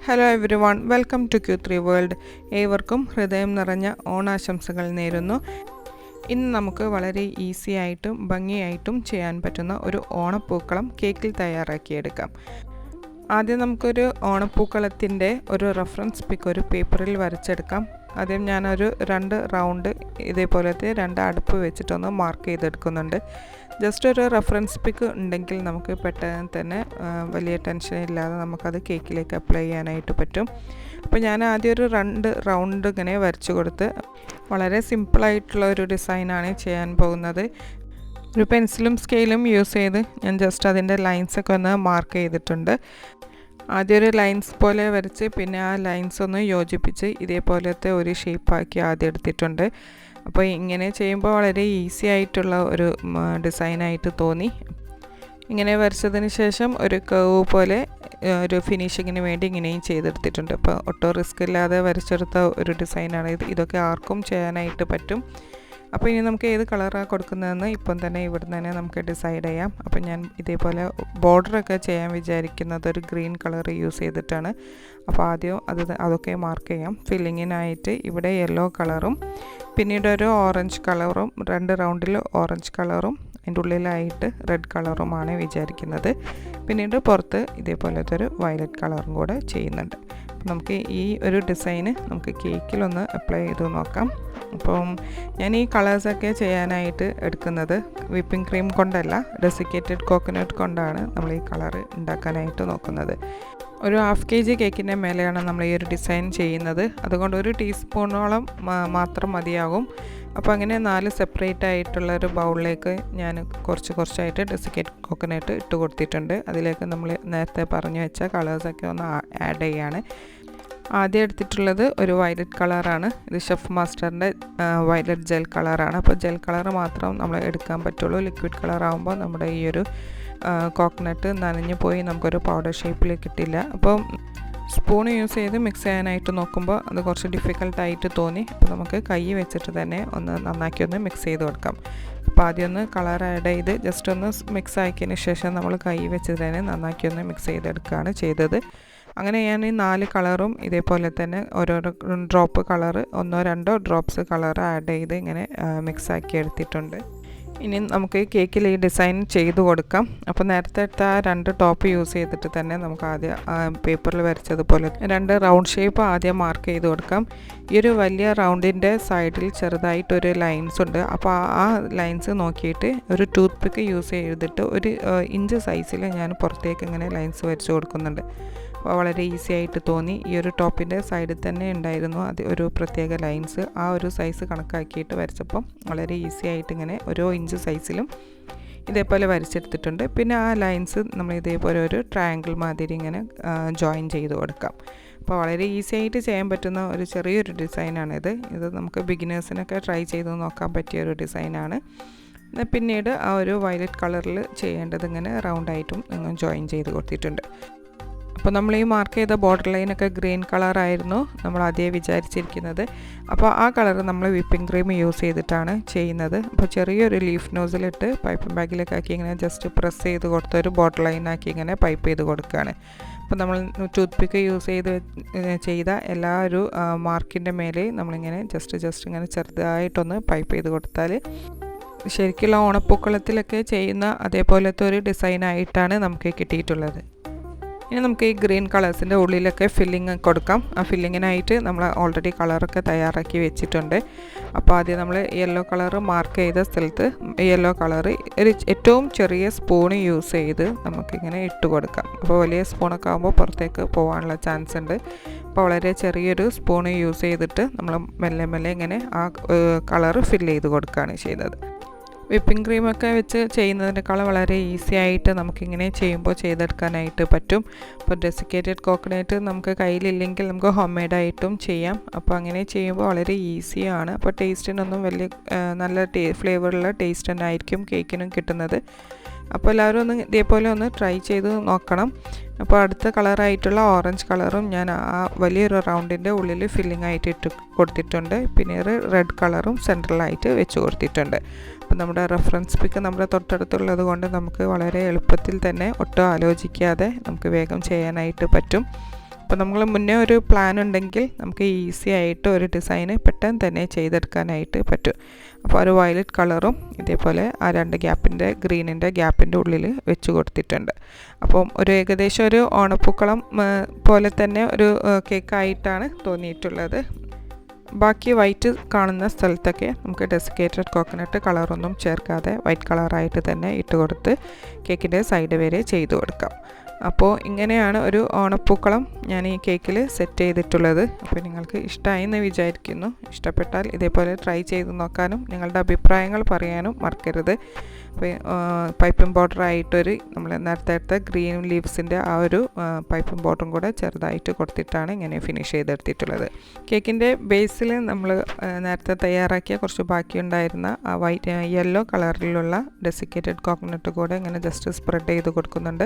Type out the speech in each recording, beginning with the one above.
Hello everyone, welcome to Q3 world. ഏവർക്കും ഹൃദയം നിറഞ്ഞ ഓണാശംസകൾ നേരുന്നു. ഇന്ന് നമുക്ക് വളരെ ഈസി ആയിട്ടും ഭംഗിയായിട്ടും ചെയ്യാൻ പറ്റുന്ന ഒരു ഓണപ്പൂക്കളം കേക്കിൽ തയ്യാറാക്കിയെടുക്കാം. ആദ്യം നമുക്കൊരു ഓണപ്പൂക്കളത്തിൻ്റെ ഒരു റെഫറൻസ് പിക്ക് ഒരു പേപ്പറിൽ വരച്ചെടുക്കാം. ആദ്യം ഞാനൊരു 2 റൗണ്ട് ഇതേപോലത്തെ 2 അടുപ്പ് വെച്ചിട്ടൊന്ന് മാർക്ക് ചെയ്തെടുക്കുന്നുണ്ട്. ജസ്റ്റ് ഒരു റെഫറൻസ് പിക്ക് ഉണ്ടെങ്കിൽ നമുക്ക് പെട്ടെന്ന് തന്നെ വലിയ ടെൻഷൻ ഇല്ലാതെ നമുക്കത് കേക്കിലേക്ക് അപ്ലൈ ചെയ്യാനായിട്ട് പറ്റും. അപ്പോൾ ഞാൻ ആദ്യം ഒരു 2 റൗണ്ട് ഇങ്ങനെ വരച്ചു കൊടുത്ത് വളരെ സിമ്പിളായിട്ടുള്ള ഒരു ഡിസൈനാണ് ചെയ്യാൻ പോകുന്നത്. ഒരു പെൻസിലും സ്കെയിലും യൂസ് ചെയ്ത് ഞാൻ ജസ്റ്റ് അതിൻ്റെ ലൈൻസൊക്കെ ഒന്ന് മാർക്ക് ചെയ്തിട്ടുണ്ട്. ആദ്യം ഒരു ലൈൻസ് പോലെ വരച്ച് പിന്നെ ആ ലൈൻസ് ഒന്ന് യോജിപ്പിച്ച് ഇതേപോലത്തെ ഒരു ഷേപ്പാക്കി ആദ്യം എടുത്തിട്ടുണ്ട്. അപ്പോൾ ഇങ്ങനെ ചെയ്യുമ്പോൾ വളരെ ഈസി ആയിട്ടുള്ള ഒരു ഡിസൈനായിട്ട് തോന്നി. ഇങ്ങനെ വരച്ചതിന് ശേഷം ഒരു കർവ് പോലെ ഒരു ഫിനിഷിങ്ങിന് വേണ്ടി ഇങ്ങനെയും ചെയ്തെടുത്തിട്ടുണ്ട്. അപ്പോൾ ഒട്ടും റിസ്ക് ഇല്ലാതെ വരച്ചെടുത്ത ഒരു ഡിസൈനാണ് ഇത്. ഇതൊക്കെ ആർക്കും ചെയ്യാനായിട്ട് പറ്റും. അപ്പോൾ ഇനി നമുക്ക് ഏത് കളറാണ് കൊടുക്കുന്നതെന്ന് ഇപ്പം തന്നെ ഇവിടുന്ന് തന്നെ നമുക്ക് ഡിസൈഡ് ചെയ്യാം. അപ്പോൾ ഞാൻ ഇതേപോലെ ബോർഡറൊക്കെ ചെയ്യാൻ വിചാരിക്കുന്നത് ഒരു ഗ്രീൻ കളർ യൂസ് ചെയ്തിട്ടാണ്. അപ്പോൾ ആദ്യം അതൊക്കെ മാർക്ക് ചെയ്യാം. ഫില്ലിങ്ങിനായിട്ട് ഇവിടെ യെല്ലോ കളറും പിന്നീട് ഒരു ഓറഞ്ച് കളറും 2 റൗണ്ടിൽ ഓറഞ്ച് കളറും അതിൻ്റെ ഉള്ളിലായിട്ട് റെഡ് കളറുമാണ് വിചാരിക്കുന്നത്. പിന്നീട് പുറത്ത് ഇതേപോലത്തെ ഒരു വയലറ്റ് കളറും കൂടെ ചെയ്യുന്നുണ്ട്. നമുക്ക് ഈ ഒരു ഡിസൈന് നമുക്ക് കേക്കിലൊന്ന് അപ്ലൈ ചെയ്ത് നോക്കാം. അപ്പം ഞാൻ ഈ കളേഴ്സൊക്കെ ചെയ്യാനായിട്ട് എടുക്കുന്നത് വിപ്പിംഗ് ക്രീം കൊണ്ടല്ല, ഡെസിക്കേറ്റഡ് കോക്കനട്ട് കൊണ്ടാണ് നമ്മൾ ഈ കളർ ഉണ്ടാക്കാനായിട്ട് നോക്കുന്നത്. ഒരു 1/2 kg കേക്കിൻ്റെ മേലെയാണ് നമ്മൾ ഈ ഒരു ഡിസൈൻ ചെയ്യുന്നത്. അതുകൊണ്ട് 1 ടീസ്പൂണോളം മാത്രം മതിയാകും. അപ്പോൾ അങ്ങനെ 4 സെപ്പറേറ്റ് ആയിട്ടുള്ള ഒരു ബൗളിലേക്ക് ഞാൻ കുറച്ചായിട്ട് ഡെസിക്കേറ്റഡ് കോക്കനട്ട് ഇട്ട് കൊടുത്തിട്ടുണ്ട്. അതിലേക്ക് നമ്മൾ നേരത്തെ പറഞ്ഞു വെച്ച കളേഴ്സൊക്കെ ഒന്ന് ആഡ് ചെയ്യാണ്. ആദ്യം എടുത്തിട്ടുള്ളത് ഒരു വയലറ്റ് കളറാണ്. ഇത് ഷെഫ് മാസ്റ്ററിൻ്റെ വയലറ്റ് ജെൽ കളറാണ്. അപ്പോൾ ജെൽ കളർ മാത്രം നമ്മൾ എടുക്കാൻ പറ്റുള്ളൂ. ലിക്വിഡ് കളറാകുമ്പോൾ നമ്മുടെ ഈ ഒരു കോക്കനട്ട് നനഞ്ഞു പോയി നമുക്കൊരു പൗഡർ ഷേപ്പിൽ കിട്ടില്ല. അപ്പോൾ സ്പൂൺ യൂസ് ചെയ്ത് മിക്സ് ചെയ്യാനായിട്ട് നോക്കുമ്പോൾ അത് കുറച്ച് ഡിഫിക്കൽട്ടായിട്ട് തോന്നി. അപ്പോൾ നമുക്ക് കൈ വെച്ചിട്ട് തന്നെ നന്നാക്കി ഒന്ന് മിക്സ് ചെയ്ത് കൊടുക്കാം. അപ്പോൾ ആദ്യം ഒന്ന് കളർ ആഡ് ചെയ്ത് ജസ്റ്റ് ഒന്ന് മിക്സ് ആക്കിയതിന് ശേഷം നമ്മൾ കൈ വെച്ചിട്ട് തന്നെ നന്നാക്കി ഒന്ന് മിക്സ് ചെയ്തെടുക്കുകയാണ് ചെയ്തത്. അങ്ങനെ ഞാൻ ഈ 4 കളറും ഇതേപോലെ തന്നെ ഓരോരോ drop colour 1-2 drops colour add ചെയ്ത് ഇങ്ങനെ മിക്സ് ആക്കി എടുത്തിട്ടുണ്ട്. ഇനി നമുക്ക് കേക്കിൽ ഈ ഡിസൈൻ ചെയ്ത് കൊടുക്കാം. അപ്പോൾ നേരത്തെ എടുത്ത ആ 2 ടോപ്പ് യൂസ് ചെയ്തിട്ട് തന്നെ നമുക്ക് ആദ്യം പേപ്പറിൽ വരച്ചതുപോലെ 2 റൗണ്ട് ഷേപ്പ് ആദ്യം മാർക്ക് ചെയ്ത് കൊടുക്കാം. ഈ ഒരു വലിയ റൗണ്ടിൻ്റെ സൈഡിൽ ചെറുതായിട്ടൊരു ലൈൻസ് ഉണ്ട്. അപ്പോൾ ആ ലൈൻസ് നോക്കിയിട്ട് ഒരു ടൂത്ത് പിക്ക് യൂസ് ചെയ്തിട്ട് 1 ഇഞ്ച് സൈസിൽ ഞാൻ പുറത്തേക്ക് ഇങ്ങനെ ലൈൻസ് വരച്ച് കൊടുക്കുന്നുണ്ട്. അപ്പോൾ വളരെ ഈസി ആയിട്ട് തോന്നി. ഈ ഒരു ടോപ്പിൻ്റെ സൈഡിൽ തന്നെ ഉണ്ടായിരുന്നു അത് ഒരു പ്രത്യേക ലൈൻസ്. ആ ഒരു സൈസ് കണക്കാക്കിയിട്ട് വരച്ചപ്പം വളരെ ഈസി ആയിട്ട് ഇങ്ങനെ ഓരോ ഇഞ്ച് സൈസിലും ഇതേപോലെ വരച്ചെടുത്തിട്ടുണ്ട്. പിന്നെ ആ ലൈൻസ് നമ്മൾ ഇതേപോലെ ഒരു ട്രയാങ്കിൾ മാതിരി ഇങ്ങനെ ജോയിൻ ചെയ്ത് കൊടുക്കാം. അപ്പോൾ വളരെ ഈസി ആയിട്ട് ചെയ്യാൻ പറ്റുന്ന ഒരു ചെറിയൊരു ഡിസൈനാണിത്. ഇത് നമുക്ക് ബിഗിനേഴ്സിനൊക്കെ ട്രൈ ചെയ്ത് നോക്കാൻ പറ്റിയ ഒരു ഡിസൈനാണ്. പിന്നീട് ആ ഒരു വയലറ്റ് കളറിൽ ചെയ്യേണ്ടത് ഇങ്ങനെ റൗണ്ടായിട്ടും നിങ്ങൾ ജോയിൻ ചെയ്ത് കൊടുത്തിട്ടുണ്ട്. അപ്പോൾ നമ്മൾ ഈ മാർക്ക് ചെയ്ത ബോർഡർ ലൈനൊക്കെ ഗ്രീൻ കളറായിരുന്നു നമ്മൾ ആദ്യം വിചാരിച്ചിരിക്കുന്നത്. അപ്പോൾ ആ കളർ നമ്മൾ വിപ്പിംഗ് ക്രീം യൂസ് ചെയ്തിട്ടാണ് ചെയ്യുന്നത്. അപ്പോൾ ചെറിയൊരു ലീഫ് നോസിലിട്ട് പൈപ്പിംഗ് ബാഗിലേക്ക് ആക്കി ഇങ്ങനെ ജസ്റ്റ് പ്രസ് ചെയ്ത് കൊടുത്ത ഒരു ബോർഡർ ലൈനാക്കി ഇങ്ങനെ പൈപ്പ് ചെയ്ത് കൊടുക്കുകയാണ്. അപ്പോൾ നമ്മൾ ടൂത്ത് പിക്ക് യൂസ് ചെയ്ത എല്ലാ ഒരു മാർക്കിൻ്റെ മേലെ നമ്മളിങ്ങനെ ജസ്റ്റ് ഇങ്ങനെ ചെറുതായിട്ടൊന്ന് പൈപ്പ് ചെയ്ത് കൊടുത്താൽ ശരിക്കുള്ള ഓണപ്പൂക്കളത്തിലൊക്കെ ചെയ്യുന്ന അതേപോലത്തെ ഒരു ഡിസൈനായിട്ടാണ് നമുക്ക് കിട്ടിയിട്ടുള്ളത്. ഇനി നമുക്ക് ഈ ഗ്രീൻ കളേഴ്സിൻ്റെ ഉള്ളിലൊക്കെ ഫില്ലിങ് കൊടുക്കാം. ആ ഫില്ലിങ്ങിനായിട്ട് നമ്മൾ ഓൾറെഡി കളറൊക്കെ തയ്യാറാക്കി വെച്ചിട്ടുണ്ട്. അപ്പോൾ ആദ്യം നമ്മൾ യെല്ലോ കളർ മാർക്ക് ചെയ്ത സ്ഥലത്ത് യെല്ലോ കളർ ഒരു ഏറ്റവും ചെറിയ സ്പൂൺ യൂസ് ചെയ്ത് നമുക്കിങ്ങനെ ഇട്ട് കൊടുക്കാം. അപ്പോൾ വലിയ സ്പൂണൊക്കെ ആകുമ്പോൾ പുറത്തേക്ക് പോകാനുള്ള ചാൻസ് ഉണ്ട്. അപ്പോൾ വളരെ ചെറിയൊരു സ്പൂൺ യൂസ് ചെയ്തിട്ട് നമ്മൾ മെല്ലെ ഇങ്ങനെ ആ കളർ ഫില്ല് ചെയ്ത് കൊടുക്കുകയാണ് ചെയ്യുന്നത്. വിപ്പിംഗ് ക്രീമൊക്കെ വെച്ച് ചെയ്യുന്നതിനേക്കാൾ വളരെ ഈസി ആയിട്ട് നമുക്കിങ്ങനെ ചെയ്യുമ്പോൾ ചെയ്തെടുക്കാനായിട്ട് പറ്റും. അപ്പോൾ ഡെസിക്കേറ്റഡ് കോക്കനട്ട് നമുക്ക് കയ്യിലില്ലെങ്കിൽ നമുക്ക് ഹോം മെയ്ഡായിട്ടും ചെയ്യാം. അപ്പോൾ അങ്ങനെ ചെയ്യുമ്പോൾ വളരെ ഈസിയാണ്. അപ്പോൾ ടേസ്റ്റിനൊന്നും വലിയ നല്ല ഫ്ലേവറുള്ള ടേസ്റ്റ് തന്നെ ആയിരിക്കും കേക്കിനും കിട്ടുന്നത്. അപ്പോൾ എല്ലാവരും ഒന്ന് ഇതേപോലെ ഒന്ന് ട്രൈ ചെയ്ത് നോക്കണം. അപ്പോൾ അടുത്ത കളറായിട്ടുള്ള ഓറഞ്ച് കളറും ഞാൻ ആ വലിയൊരു റൗണ്ടിൻ്റെ ഉള്ളിൽ ഫില്ലിംഗ് ആയിട്ട് ഇട്ട് കൊടുത്തിട്ടുണ്ട്. പിന്നീട് റെഡ് കളറും സെൻട്രലായിട്ട് വെച്ച് കൊടുത്തിട്ടുണ്ട്. അപ്പോൾ നമ്മുടെ റെഫറൻസ് പിക്ക് നമ്മുടെ തൊട്ടടുത്തുള്ളത് കൊണ്ട് നമുക്ക് വളരെ എളുപ്പത്തിൽ തന്നെ ഒട്ടും ആലോചിക്കാതെ നമുക്ക് വേഗം ചെയ്യാനായിട്ട് പറ്റും. അപ്പോൾ നമ്മൾ മുന്നേ ഒരു പ്ലാൻ ഉണ്ടെങ്കിൽ നമുക്ക് ഈസി ആയിട്ട് ഒരു ഡിസൈന് പെട്ടെന്ന് തന്നെ ചെയ്തെടുക്കാനായിട്ട് പറ്റും. അപ്പോൾ ഒരു വയലറ്റ് കളറും ഇതേപോലെ ആ 2 ഗ്യാപ്പിൻ്റെ ഗ്രീനിൻ്റെ ഗ്യാപ്പിൻ്റെ ഉള്ളിൽ വെച്ച് കൊടുത്തിട്ടുണ്ട്. അപ്പം ഒരു ഏകദേശം ഒരു ഓണപ്പൂക്കളം പോലെ തന്നെ ഒരു കേക്കായിട്ടാണ് തോന്നിയിട്ടുള്ളത്. ബാക്കി വൈറ്റ് കാണുന്ന സ്ഥലത്തൊക്കെ നമുക്ക് ഡെസിക്കേറ്റഡ് കോക്കനട്ട് കളറൊന്നും ചേർക്കാതെ വൈറ്റ് കളറായിട്ട് തന്നെ ഇട്ട് കൊടുത്ത് കേക്കിൻ്റെ സൈഡ് വരെ ചെയ്തു കൊടുക്കാം. അപ്പോൾ ഇങ്ങനെയാണ് ഒരു ഓണപ്പൂക്കളം ഞാൻ ഈ കേക്കിൽ സെറ്റ് ചെയ്തിട്ടുള്ളത്. അപ്പോൾ നിങ്ങൾക്ക് ഇഷ്ടമായി എന്ന് വിചാരിക്കുന്നു. ഇഷ്ടപ്പെട്ടാൽ ഇതേപോലെ ട്രൈ ചെയ്ത് നോക്കാനും നിങ്ങളുടെ അഭിപ്രായങ്ങൾ പറയാനും മറക്കരുത്. അപ്പോൾ പൈപ്പിംഗ് ബോർഡറായിട്ടൊരു നമ്മൾ നേരത്തെ എടുത്ത ഗ്രീൻ ലീവ്സിൻ്റെ ആ ഒരു പൈപ്പിംഗ് ബോർഡറും കൂടെ ചെറുതായിട്ട് കൊടുത്തിട്ടാണ് ഇങ്ങനെ ഫിനിഷ് ചെയ്തെടുത്തിട്ടുള്ളത്. കേക്കിൻ്റെ ബേസിൽ നമ്മൾ നേരത്തെ തയ്യാറാക്കിയ കുറച്ച് ബാക്കിയുണ്ടായിരുന്ന ആ വൈറ്റ് യെല്ലോ കളറിലുള്ള ഡെസിക്കേറ്റഡ് കോക്കനട്ട് കൂടെ ഇങ്ങനെ ജസ്റ്റ് സ്പ്രെഡ് ചെയ്ത് കൊടുക്കുന്നുണ്ട്.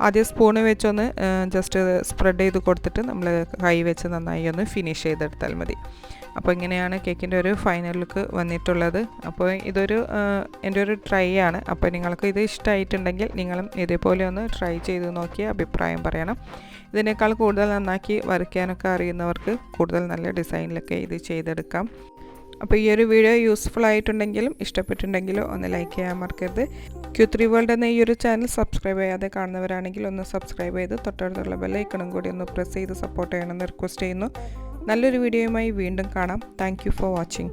ആദ്യം സ്പൂണ് വെച്ചൊന്ന് ജസ്റ്റ് സ്പ്രെഡ് ചെയ്ത് കൊടുത്തിട്ട് നമ്മൾ കൈ വെച്ച് നന്നായി ഒന്ന് ഫിനിഷ് ചെയ്തെടുത്താൽ മതി. അപ്പോൾ ഇങ്ങനെയാണ് കേക്കിൻ്റെ ഒരു ഫൈനൽ ലുക്ക് വന്നിട്ടുള്ളത്. അപ്പോൾ ഇതൊരു എൻ്റെ ഒരു ട്രൈ ആണ്. അപ്പോൾ നിങ്ങൾക്ക് ഇത് ഇഷ്ടമായിട്ടുണ്ടെങ്കിൽ നിങ്ങളും ഇതേപോലെ ഒന്ന് ട്രൈ ചെയ്ത് നോക്കി അഭിപ്രായം പറയണം. ഇതിനേക്കാൾ കൂടുതൽ നന്നാക്കി വരയ്ക്കാനൊക്കെ അറിയുന്നവർക്ക് കൂടുതൽ നല്ല ഡിസൈനിലൊക്കെ ഇത് ചെയ്തെടുക്കാം. അപ്പോൾ ഈ ഒരു വീഡിയോ യൂസ്ഫുൾ ആയിട്ടുണ്ടെങ്കിലും ഇഷ്ടപ്പെട്ടിട്ടുണ്ടെങ്കിലും ഒന്ന് ലൈക്ക് ചെയ്യാൻ മറക്കരുത്. Q3 വേൾഡ് എന്ന ഈ ഒരു ചാനൽ സബ്സ്ക്രൈബ് ചെയ്യാതെ കാണുന്നവരാണെങ്കിൽ ഒന്ന് സബ്സ്ക്രൈബ് ചെയ്ത് തൊട്ടടുത്തുള്ള ബെല്ലൈക്കണും കൂടി ഒന്ന് പ്രസ് ചെയ്ത് സപ്പോർട്ട് ചെയ്യണമെന്ന് റിക്വസ്റ്റ് ചെയ്യുന്നു. നല്ലൊരു വീഡിയോയുമായി വീണ്ടും കാണാം. Thank you for watching.